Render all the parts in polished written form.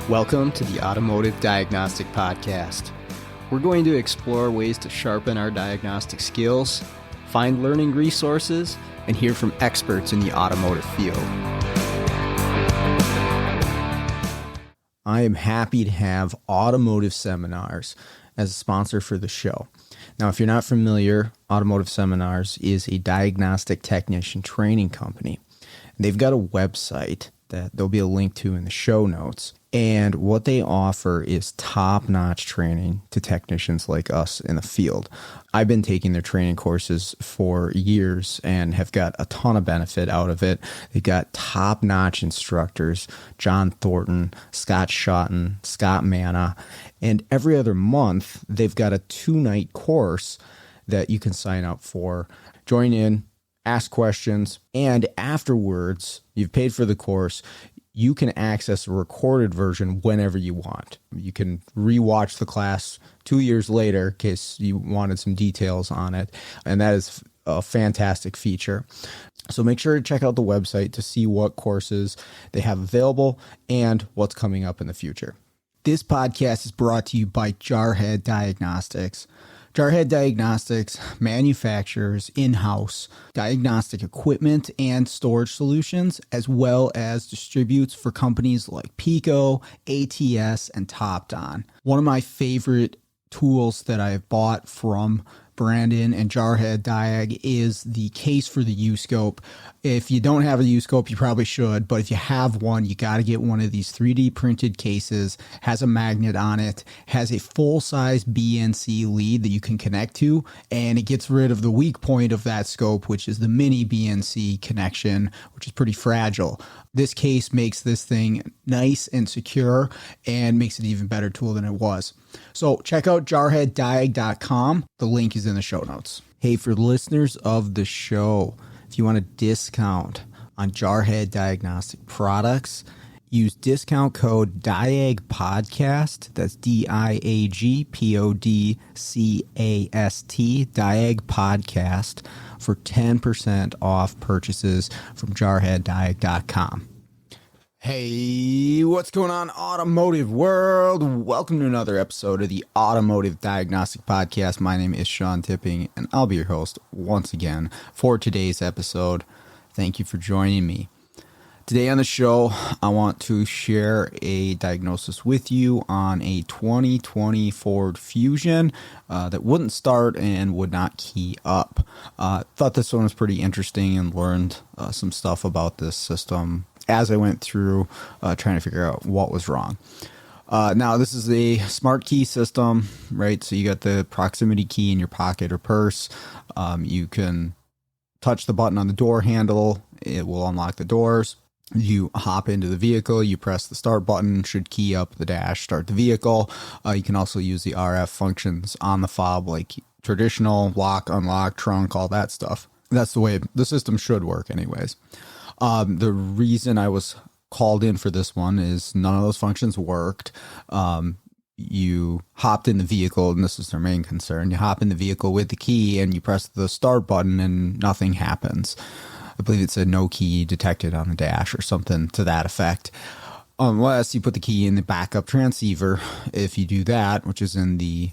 Welcome to the Automotive Diagnostic Podcast. We're going to explore ways to sharpen our diagnostic skills, find learning resources, and hear from experts in the automotive field. I am happy to have Automotive Seminars as a sponsor for the show. Now, if you're not familiar, Automotive Seminars is a diagnostic technician training company. They've got a website that there'll be a link to in the show notes. And what they offer is top-notch training to technicians like us in the field. I've been taking their training courses for years and have got a ton of benefit out of it. They've got top-notch instructors, John Thornton, Scott Shotton, Scott Manna, and every other month they've got a 2-night course that you can sign up for. Join in, ask questions, and afterwards, you've paid for the course, you can access a recorded version whenever you want. You can rewatch the class 2 years later in case you wanted some details on it. And that is a fantastic feature. So make sure to check out the website to see what courses they have available and what's coming up in the future. This podcast is brought to you by Jarhead Diagnostics. Jarhead Diagnostics manufactures in-house diagnostic equipment and storage solutions, as well as distributes for companies like Pico, ATS, and TopDon. One of my favorite tools that I've bought from Brandon and Jarhead Diag is the case for the U-Scope. If you don't have a U-Scope, you probably should, but if you have one, you got to get one of these 3D printed cases, has a magnet on it, has a full-size BNC lead that you can connect to, and it gets rid of the weak point of that scope, which is the mini BNC connection, which is pretty fragile. This case makes this thing nice and secure and makes it an even better tool than it was. So check out jarheaddiag.com. The link is in the show notes. Hey, for listeners of the show, if you want a discount on Jarhead Diagnostic products, use discount code DIAGPODCAST. That's DIAGPODCAST, Diag Podcast, for 10% off purchases from jarheaddiag.com. Hey, what's going on, automotive world? Welcome to another episode of the Automotive Diagnostic Podcast. My name is Sean Tipping, and I'll be your host once again for today's episode. Thank you for joining me. Today on the show, I want to share a diagnosis with you on a 2020 Ford Fusion that wouldn't start and would not key up. Thought this one was pretty interesting and learned some stuff about this system as I went through trying to figure out what was wrong. Now, this is a smart key system, right? So you got the proximity key in your pocket or purse. You can touch the button on the door handle. It will unlock the doors. You hop into the vehicle, you press the start button, should key up the dash, start the vehicle. You can also use the RF functions on the fob, like traditional, lock, unlock, trunk, all that stuff. That's the way the system should work anyways. The reason I was called in for this one is none of those functions worked. You hopped in the vehicle, and this is their main concern. You hop in the vehicle with the key, and you press the start button, and nothing happens. I believe it said no key detected on the dash or something to that effect. Unless you put the key in the backup transceiver. If you do that, which is in the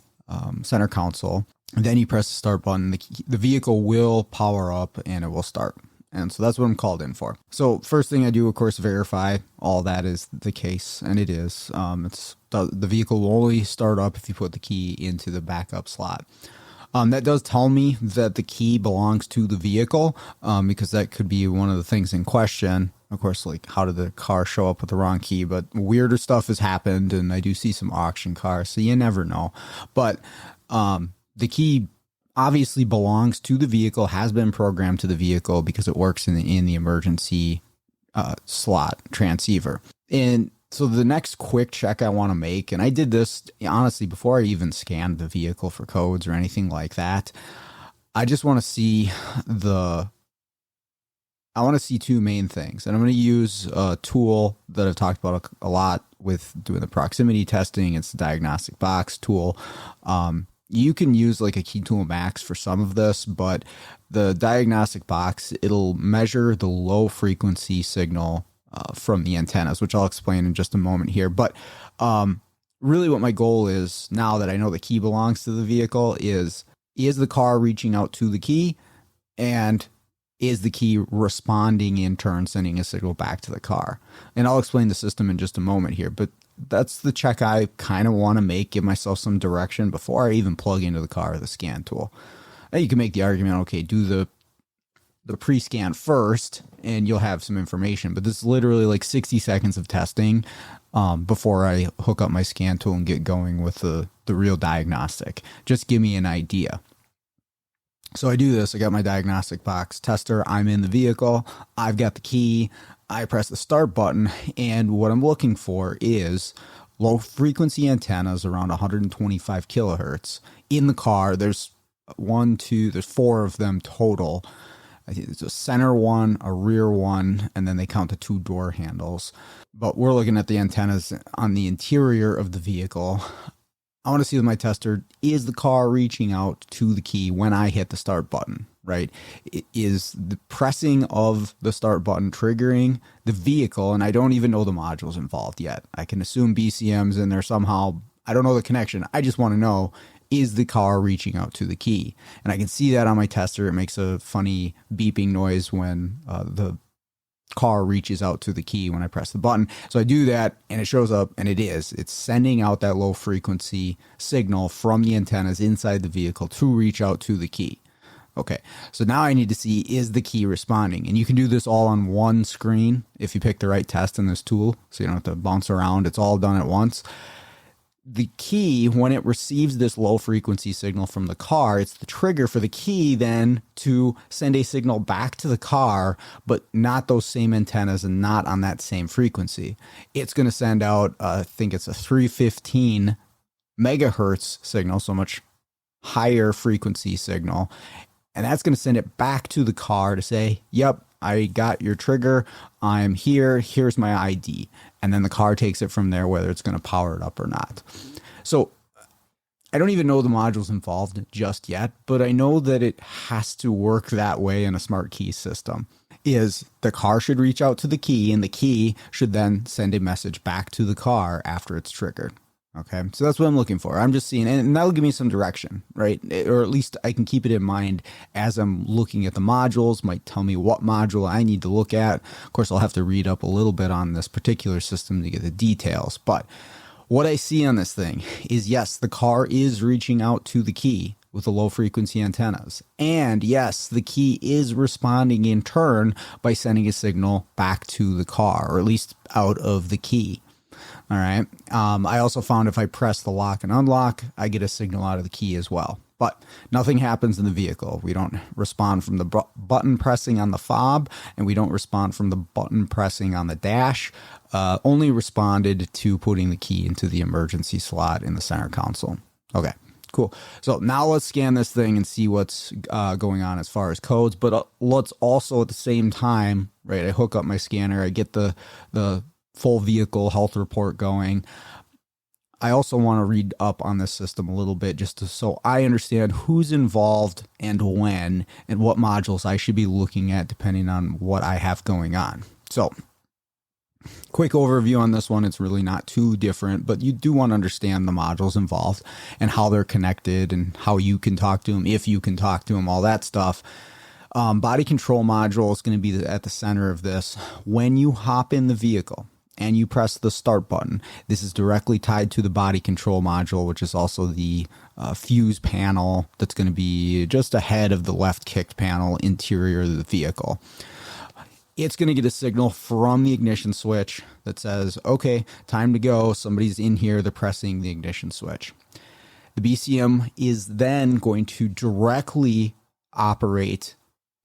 center console, and then you press the start button, the vehicle will power up and it will start. And so that's what I'm called in for. So first thing I do, of course, verify all that is the case, and it is. The vehicle will only start up if you put the key into the backup slot. That does tell me that the key belongs to the vehicle, because that could be one of the things in question. Of course, like, how did the car show up with the wrong key? But weirder stuff has happened, and I do see some auction cars, so you never know. But the key obviously belongs to the vehicle, has been programmed to the vehicle because it works in the emergency slot transceiver. And so the next quick check I want to make, and I did this honestly before I even scanned the vehicle for codes or anything like that. I just want to see two main things, and I'm going to use a tool that I've talked about a lot with doing the proximity testing. It's the diagnostic box tool. You can use like a Key Tool Max for some of this, but the diagnostic box, it'll measure the low frequency signal from the antennas, which I'll explain in just a moment here. But really what my goal is now that I know the key belongs to the vehicle is the car reaching out to the key, and is the key responding in turn, sending a signal back to the car? And I'll explain the system in just a moment here, but that's the check I kind of want to make, give myself some direction before I even plug into the car with the scan tool. Now you can make the argument, okay, do the pre-scan first and you'll have some information, but this is literally like 60 seconds of testing before I hook up my scan tool and get going with the real diagnostic. Just give me an idea. So I do this, I got my diagnostic box tester, I'm in the vehicle, I've got the key, I press the start button, and what I'm looking for is low frequency antennas around 125 kilohertz in the car. There's four of them total. I think there's a center one, a rear one, and then they count the 2 door handles. But we're looking at the antennas on the interior of the vehicle. I want to see with my tester, is the car reaching out to the key when I hit the start button, right? Is the pressing of the start button triggering the vehicle? And I don't even know the modules involved yet. I can assume BCM's in there somehow. I don't know the connection. I just want to know, is the car reaching out to the key? And I can see that on my tester. It makes a funny beeping noise when the car reaches out to the key when I press the button. So I do that and it shows up, and it's sending out that low frequency signal from the antennas inside the vehicle to reach out to the key. Okay, so now I need to see, is the key responding? And you can do this all on one screen if you pick the right test in this tool, so you don't have to bounce around. It's all done at once. The key, when it receives this low frequency signal from the car, it's the trigger for the key then to send a signal back to the car, but not those same antennas and not on that same frequency. It's going to send out, I think it's a 315 megahertz signal, so much higher frequency signal. And that's going to send it back to the car to say, yep, I got your trigger. I'm here. Here's my ID. And then the car takes it from there, whether it's going to power it up or not. So I don't even know the modules involved just yet, but I know that it has to work that way in a smart key system. Is the car should reach out to the key, and the key should then send a message back to the car after it's triggered. Okay, so that's what I'm looking for. I'm just seeing, and that'll give me some direction, right? Or at least I can keep it in mind as I'm looking at the modules, might tell me what module I need to look at. Of course, I'll have to read up a little bit on this particular system to get the details. But what I see on this thing is, yes, the car is reaching out to the key with the low frequency antennas. And yes, the key is responding in turn by sending a signal back to the car, or at least out of the key. All right. I also found if I press the lock and unlock, I get a signal out of the key as well. But nothing happens in the vehicle. We don't respond from the button pressing on the fob, and we don't respond from the button pressing on the dash. Only responded to putting the key into the emergency slot in the center console. Okay, cool. So now let's scan this thing and see what's going on as far as codes. But let's also at the same time, right, I hook up my scanner. I get the full vehicle health report going. I also want to read up on this system a little bit so I understand who's involved and when, and what modules I should be looking at depending on what I have going on. So quick overview on this one. It's really not too different, but you do want to understand the modules involved and how they're connected and how you can talk to them, if you can talk to them, all that stuff. Body control module is going to be at the center of this. When you hop in the vehicle and you press the start button, this is directly tied to the body control module, which is also the fuse panel that's going to be just ahead of the left kicked panel interior of the vehicle. It's going to get a signal from the ignition switch that says, okay, time to go. Somebody's in here. They're pressing the ignition switch. The BCM is then going to directly operate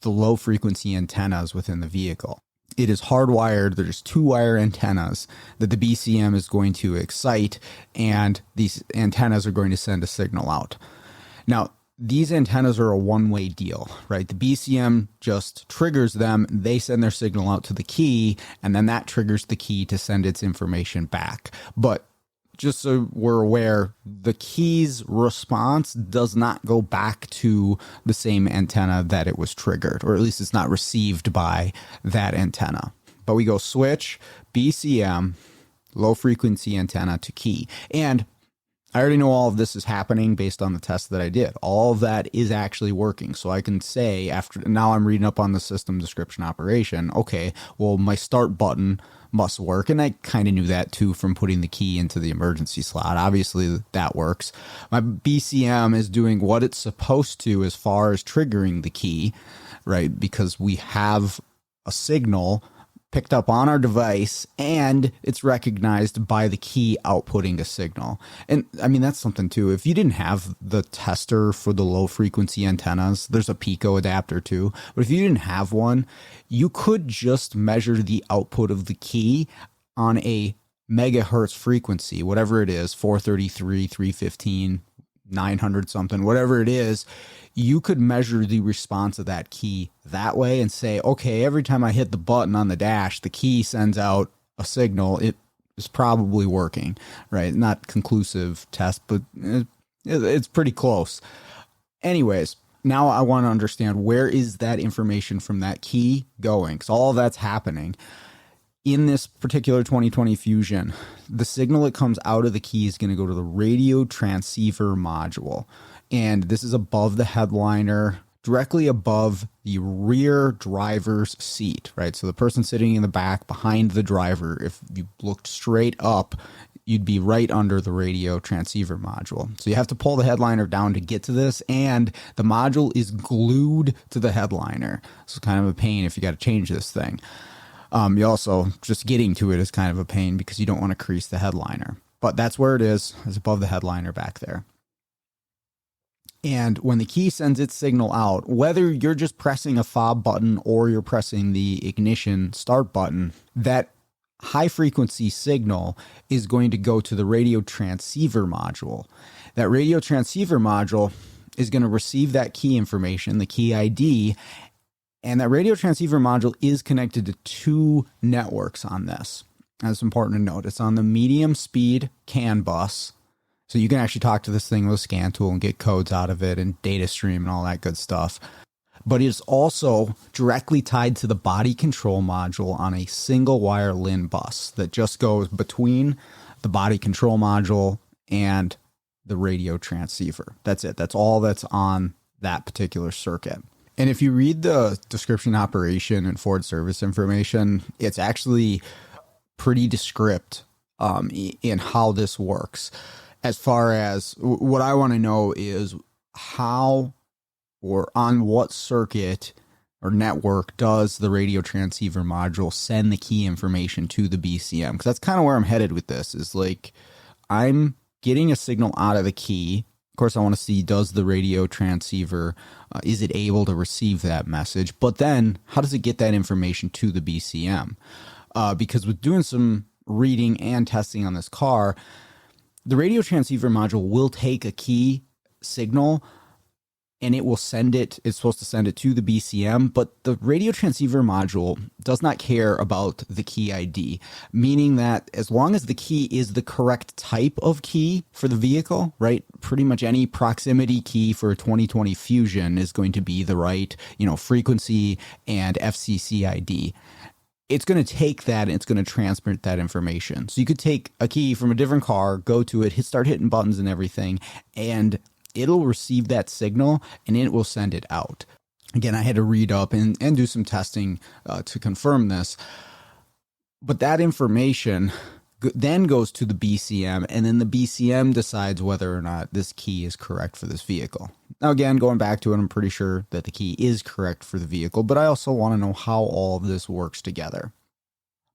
the low frequency antennas within the vehicle. It is hardwired. There's 2 wire antennas that the BCM is going to excite, and these antennas are going to send a signal out. Now, these antennas are a one-way deal, right? The BCM just triggers them. They send their signal out to the key, and then that triggers the key to send its information back. But just so we're aware, the key's response does not go back to the same antenna that it was triggered, or at least it's not received by that antenna. But we go switch, BCM, low frequency antenna to key. And I already know all of this is happening based on the test that I did. All of that is actually working. So I can say now I'm reading up on the system description operation. Okay, well, my start button must work. And I kind of knew that too from putting the key into the emergency slot. Obviously that works. My BCM is doing what it's supposed to as far as triggering the key, right? Because we have a signal picked up on our device and it's recognized by the key outputting a signal. And I mean, that's something too. If you didn't have the tester for the low frequency antennas, there's a Pico adapter too. But if you didn't have one, you could just measure the output of the key on a megahertz frequency, whatever it is, 433, 315, 900 something, whatever it is. You could measure the response of that key that way and say, okay, every time I hit the button on the dash, the key sends out a signal. It is probably working, right? Not conclusive test, but it's pretty close. Anyways, now I want to understand, where is that information from that key going? Because all of that's happening. In this particular 2020 Fusion, the signal that comes out of the key is going to go to the radio transceiver module. And this is above the headliner, directly above the rear driver's seat, right? So the person sitting in the back behind the driver, if you looked straight up, you'd be right under the radio transceiver module. So you have to pull the headliner down to get to this, and the module is glued to the headliner. So it's kind of a pain if you got to change this thing. You also, just getting to it is kind of a pain because you don't want to crease the headliner. But that's where it is. It's above the headliner back there. And when the key sends its signal out, whether you're just pressing a fob button or you're pressing the ignition start button, that high frequency signal is going to go to the radio transceiver module. That radio transceiver module is going to receive that key information, the key ID, and that radio transceiver module is connected to two networks on this. That's important to note. It's on the medium speed CAN bus. So you can actually talk to this thing with a scan tool and get codes out of it and data stream and all that good stuff. But it's also directly tied to the body control module on a single wire LIN bus that just goes between the body control module and the radio transceiver. That's it. That's all that's on that particular circuit. And if you read the description operation and forward service information, it's actually pretty descriptive in how this works. As far as what I want to know is how or on what circuit or network does the radio transceiver module send the key information to the BCM? Because that's kind of where I'm headed with this, is like I'm getting a signal out of the key. Of course, I want to see, does the radio transceiver, is it able to receive that message? But then how does it get that information to the BCM? Because with doing some reading and testing on this car, the radio transceiver module will take a key signal and it will send it. It's supposed to send it to the BCM, but the radio transceiver module does not care about the key ID, meaning that as long as the key is the correct type of key for the vehicle, right? Pretty much any proximity key for a 2020 Fusion is going to be the right, frequency and FCC ID. It's going to take that and it's going to transmit that information. So you could take a key from a different car, go to it, start hitting buttons and everything, and it'll receive that signal and it will send it out. Again, I had to read up and do some testing to confirm this. But that information then goes to the BCM, and then the BCM decides whether or not this key is correct for this vehicle. Now, again, going back to it, I'm pretty sure that the key is correct for the vehicle, but I also want to know how all of this works together.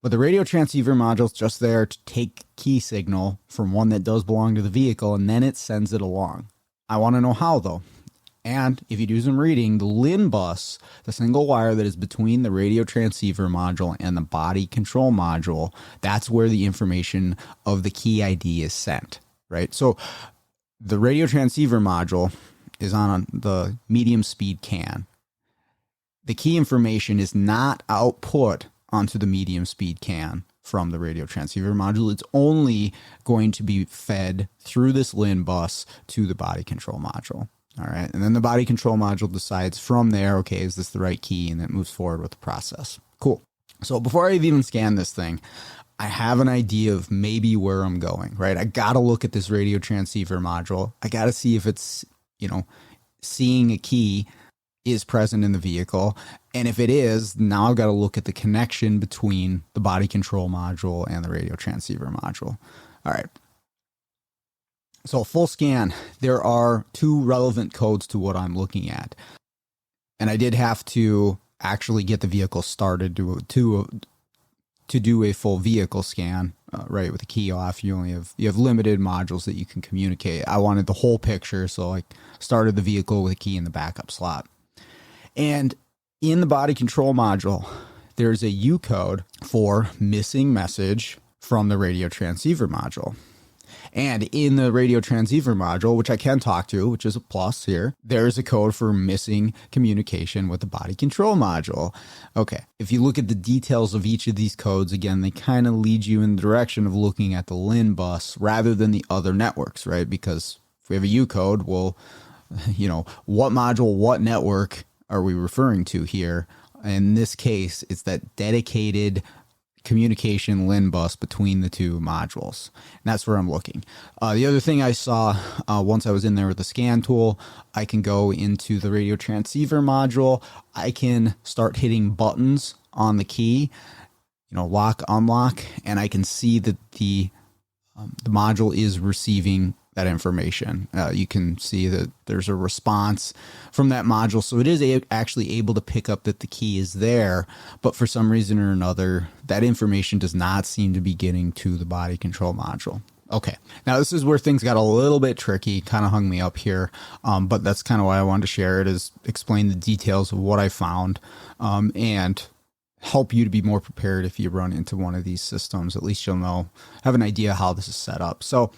But the radio transceiver module is just there to take key signal from one that does belong to the vehicle, and then it sends it along. I want to know how, though. And if you do some reading, the LIN bus, the single wire that is between the radio transceiver module and the body control module, that's where the information of the key ID is sent, right? So the radio transceiver module is on the medium speed CAN. The key information is not output onto the medium speed CAN from the radio transceiver module. It's only going to be fed through this LIN bus to the body control module. All right. And then the body control module decides from there, okay, is this the right key? And it moves forward with the process. Cool. So before I even scan this thing, I have an idea of maybe where I'm going, right? I got to look at this radio transceiver module. I got to see if it's, seeing a key is present in the vehicle. And if it is, now I've got to look at the connection between the body control module and the radio transceiver module. All right. So full scan, there are 2 relevant codes to what I'm looking at. And I did have to actually get the vehicle started to do a full vehicle scan, right? With the key off, you have limited modules that you can communicate. I wanted the whole picture, so I started the vehicle with a key in the backup slot. And in the body control module, there's a U code for missing message from the radio transceiver module. And in the radio transceiver module, which I can talk to, which is a plus here, there's a code for missing communication with the body control module. Okay, if you look at the details of each of these codes, again, they kind of lead you in the direction of looking at the LIN bus rather than the other networks, right? Because if we have a U code, well, what module, what network are we referring to here? In this case, it's that dedicated communication LIN bus between the 2 modules. And that's where I'm looking. The other thing I saw once I was in there with the scan tool, I can go into the radio transceiver module. I can start hitting buttons on the key, lock, unlock, and I can see that the module is receiving that information. You can see that there's a response from that module. So it is actually able to pick up that the key is there, but for some reason or another, that information does not seem to be getting to the body control module. Okay, now this is where things got a little bit tricky, kind of hung me up here, but that's kind of why I wanted to share it, is explain the details of what I found and help you to be more prepared if you run into one of these systems. At least you'll have an idea how this is set up. So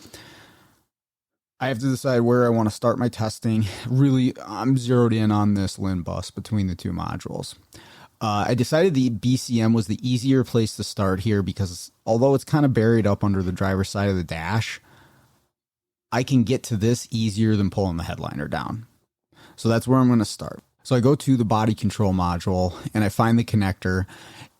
I have to decide where I want to start my testing. Really, I'm zeroed in on this LIN bus between the 2 modules. I decided the BCM was the easier place to start here because although it's kind of buried up under the driver's side of the dash, I can get to this easier than pulling the headliner down. So that's where I'm going to start. So I go to the body control module and I find the connector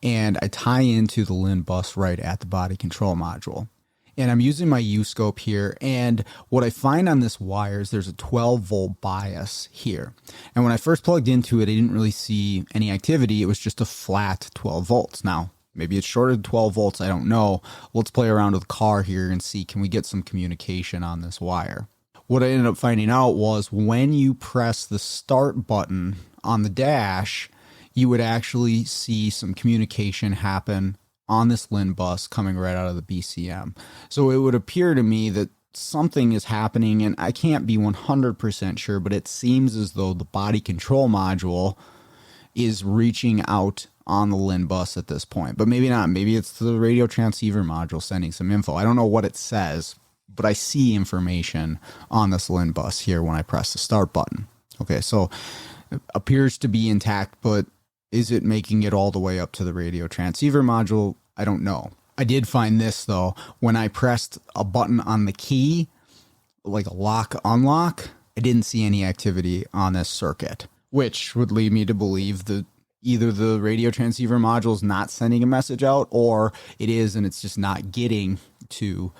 and I tie into the LIN bus right at the body control module. And I'm using my U-scope here, and what I find on this wire is there's a 12-volt bias here. And when I first plugged into it, I didn't really see any activity. It was just a flat 12 volts. Now, maybe it's shorter than 12 volts, I don't know. Let's play around with the car here and see, can we get some communication on this wire? What I ended up finding out was when you press the start button on the dash, you would actually see some communication happen on this LIN bus coming right out of the BCM. So it would appear to me that something is happening, and I can't be 100% sure, but it seems as though the body control module is reaching out on the LIN bus at this point. But maybe not. Maybe it's the radio transceiver module sending some info. I don't know what it says, but I see information on this LIN bus here when I press the start button. Okay, so it appears to be intact, but is it making it all the way up to the radio transceiver module? I don't know. I did find this, though. When I pressed a button on the key, like a lock, unlock, I didn't see any activity on this circuit, which would lead me to believe that either the radio transceiver module is not sending a message out, or it is and it's just not getting to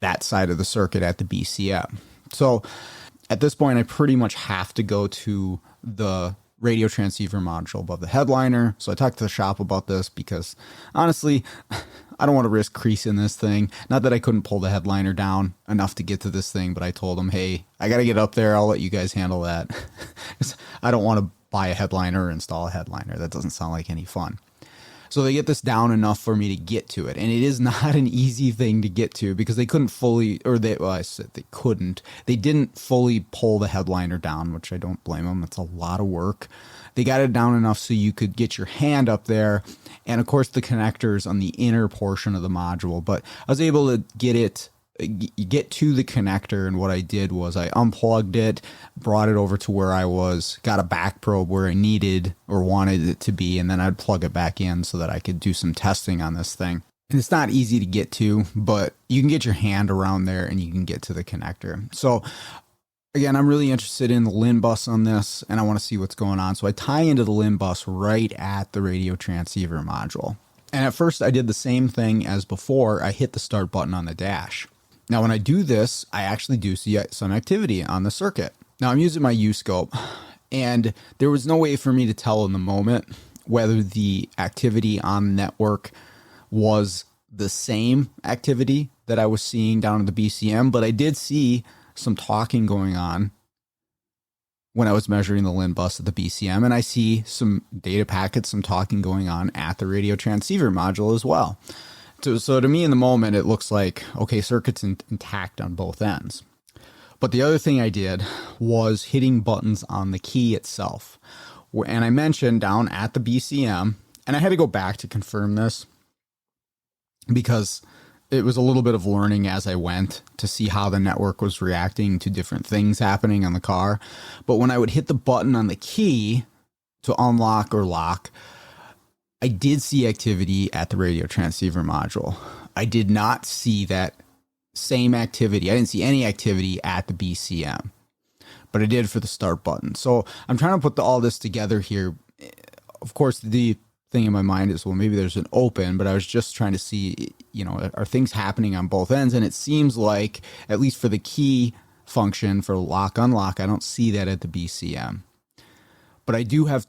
that side of the circuit at the BCM. So at this point, I pretty much have to go to the radio transceiver module above the headliner. So I talked to the shop about this because honestly, I don't want to risk creasing this thing. Not that I couldn't pull the headliner down enough to get to this thing, but I told them, hey, I got to get up there. I'll let you guys handle that. I don't want to buy a headliner or install a headliner. That doesn't sound like any fun. So they get this down enough for me to get to it. And it is not an easy thing to get to because they couldn't fully, I said they couldn't. They didn't fully pull the headliner down, which I don't blame them. It's a lot of work. They got it down enough so you could get your hand up there. And of course the connectors on the inner portion of the module, but I was able to get to the connector, and what I did was I unplugged it, brought it over to where I was, got a back probe where I needed or wanted it to be, and then I'd plug it back in so that I could do some testing on this thing. And it's not easy to get to, but you can get your hand around there and you can get to the connector. So again, I'm really interested in the LIN bus on this, and I want to see what's going on. So I tie into the LIN bus right at the radio transceiver module. And at first I did the same thing as before. I hit the start button on the dash. Now, when I do this, I actually do see some activity on the circuit. Now, I'm using my U-scope, and there was no way for me to tell in the moment whether the activity on the network was the same activity that I was seeing down at the BCM, but I did see some talking going on when I was measuring the LIN bus at the BCM, and I see some data packets, some talking going on at the radio transceiver module as well. So to me in the moment, it looks like, okay, circuit's intact on both ends. But the other thing I did was hitting buttons on the key itself. And I mentioned down at the BCM, and I had to go back to confirm this because it was a little bit of learning as I went to see how the network was reacting to different things happening on the car. But when I would hit the button on the key to unlock or lock, I did see activity at the radio transceiver module. I did not see that same activity. I didn't see any activity at the BCM, but I did for the start button. So I'm trying to put all this together here. Of course, the thing in my mind is, well, maybe there's an open, but I was just trying to see, are things happening on both ends? And it seems like, at least for the key function for lock unlock, I don't see that at the BCM. But I do have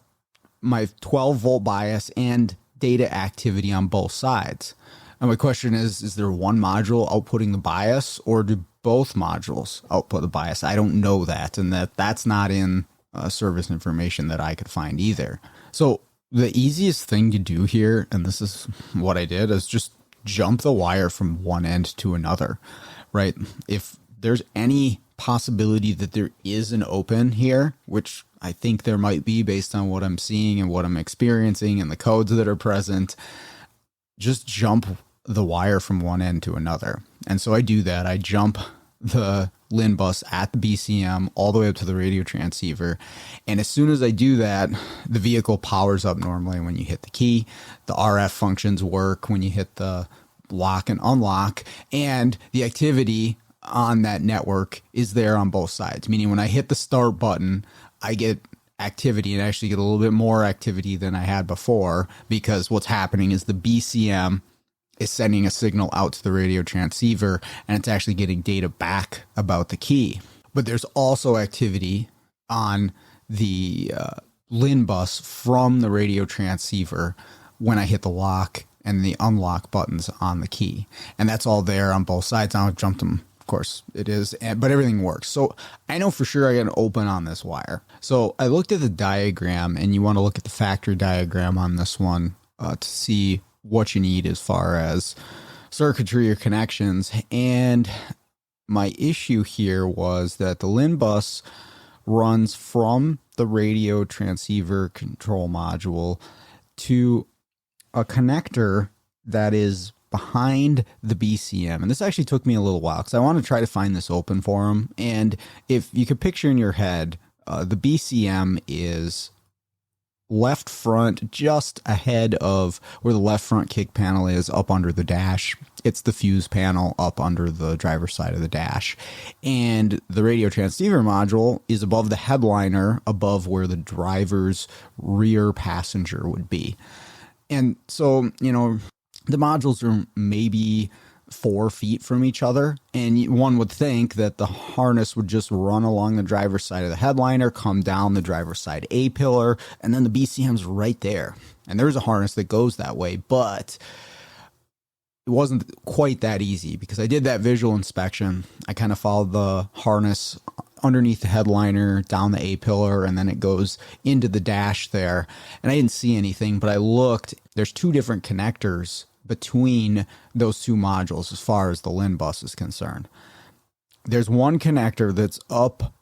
my 12 volt bias and data activity on both sides. And my question is there one module outputting the bias, or do both modules output the bias? I don't know that, and that's not in service information that I could find either. So the easiest thing to do here, and this is what I did, is just jump the wire from one end to another, right? If there's any possibility that there is an open here, which I think there might be based on what I'm seeing and what I'm experiencing and the codes that are present, just jump the wire from one end to another. And so I do that. I jump the LIN bus at the BCM all the way up to the radio transceiver. And as soon as I do that, the vehicle powers up normally when you hit the key. The RF functions work when you hit the lock and unlock. And the activity on that network is there on both sides. Meaning when I hit the start button, I get activity and actually get a little bit more activity than I had before, because what's happening is the BCM is sending a signal out to the radio transceiver, and it's actually getting data back about the key. But there's also activity on the LIN bus from the radio transceiver when I hit the lock and the unlock buttons on the key. And that's all there on both sides. Now I've jumped them. Of course it is, but everything works. So I know for sure I got an open on this wire. So I looked at the diagram, and you want to look at the factory diagram on this one to see what you need as far as circuitry or connections. And my issue here was that the LIN bus runs from the radio transceiver control module to a connector that is behind the BCM. And this actually took me a little while because I want to try to find this open for them. And if you could picture in your head, the BCM is left front, just ahead of where the left front kick panel is, up under the dash. It's the fuse panel up under the driver's side of the dash. And the radio transceiver module is above the headliner, above where the driver's rear passenger would be. And so, the modules are maybe 4 feet from each other, and one would think that the harness would just run along the driver's side of the headliner, come down the driver's side A-pillar, and then the BCM's right there. And there's a harness that goes that way, but it wasn't quite that easy because I did that visual inspection. I kind of followed the harness underneath the headliner, down the A-pillar, and then it goes into the dash there. And I didn't see anything, but I looked. There's 2 different connectors between those 2 modules as far as the LIN bus is concerned. There's one connector that's up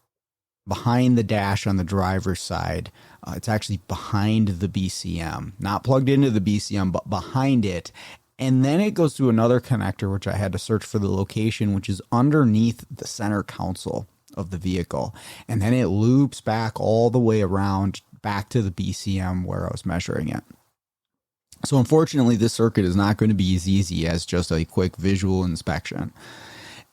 behind the dash on the driver's side. It's actually behind the BCM, not plugged into the BCM, but behind it. And then it goes to another connector, which I had to search for the location, which is underneath the center console of the vehicle. And then it loops back all the way around back to the BCM where I was measuring it. So unfortunately, this circuit is not going to be as easy as just a quick visual inspection.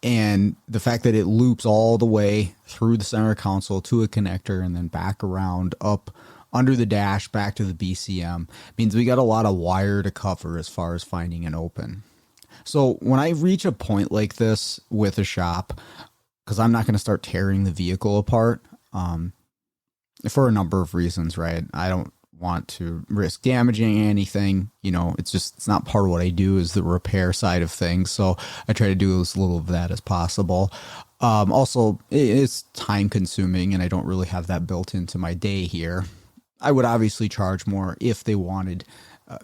And the fact that it loops all the way through the center console to a connector and then back around up under the dash back to the BCM means we got a lot of wire to cover as far as finding an open. So when I reach a point like this with a shop, because I'm not going to start tearing the vehicle apart for a number of reasons, right? I don't want to risk damaging anything. It's not part of what I do is the repair side of things. So I try to do as little of that as possible. Also, it's time consuming and I don't really have that built into my day here. I would obviously charge more if they wanted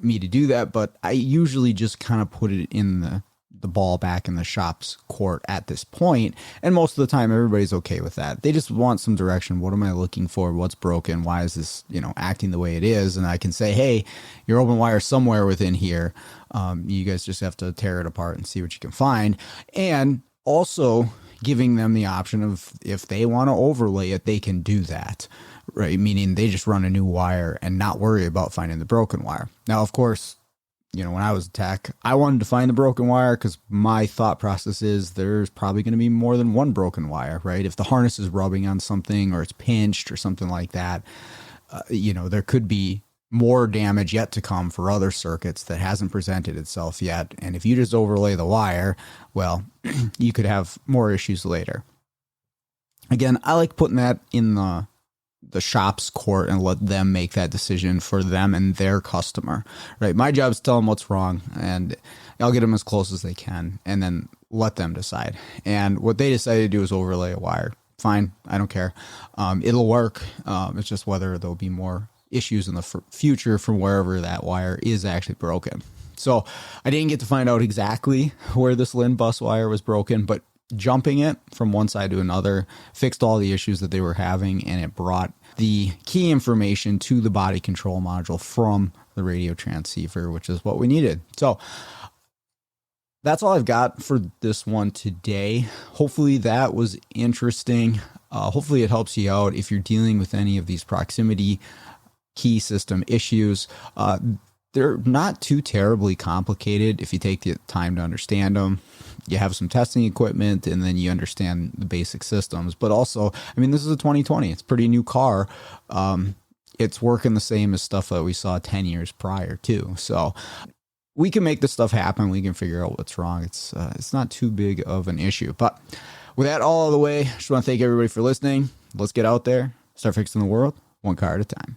me to do that, but I usually just kind of put it in the ball back in the shop's court at this point. And most of the time, everybody's okay with that. They just want some direction. What am I looking for? What's broken? Why is this, acting the way it is? And I can say, hey, your open wire somewhere within here. You guys just have to tear it apart and see what you can find. And also giving them the option of if they want to overlay it, they can do that, right? Meaning they just run a new wire and not worry about finding the broken wire. Now, of course, when I was a tech, I wanted to find the broken wire because my thought process is there's probably going to be more than one broken wire, right? If the harness is rubbing on something or it's pinched or something like that, there could be more damage yet to come for other circuits that hasn't presented itself yet. And if you just overlay the wire, well, you could have more issues later. Again, I like putting that in the shop's court and let them make that decision for them and their customer, right? My job is to tell them what's wrong and I'll get them as close as they can and then let them decide. And what they decide to do is overlay a wire. Fine. I don't care. It'll work. It's just whether there'll be more issues in the future from wherever that wire is actually broken. So I didn't get to find out exactly where this LIN bus wire was broken, but jumping it from one side to another fixed all the issues that they were having, and it brought the key information to the body control module from the radio transceiver, which is what we needed. So that's all I've got for this one today. Hopefully that was interesting. Hopefully it helps you out if you're dealing with any of these proximity key system issues. They're not too terribly complicated if you take the time to understand them. You have some testing equipment and then you understand the basic systems. But also, this is a 2020. It's a pretty new car. It's working the same as stuff that we saw 10 years prior too. So we can make this stuff happen. We can figure out what's wrong. It's not too big of an issue. But with that all out of the way, I just want to thank everybody for listening. Let's get out there, start fixing the world one car at a time.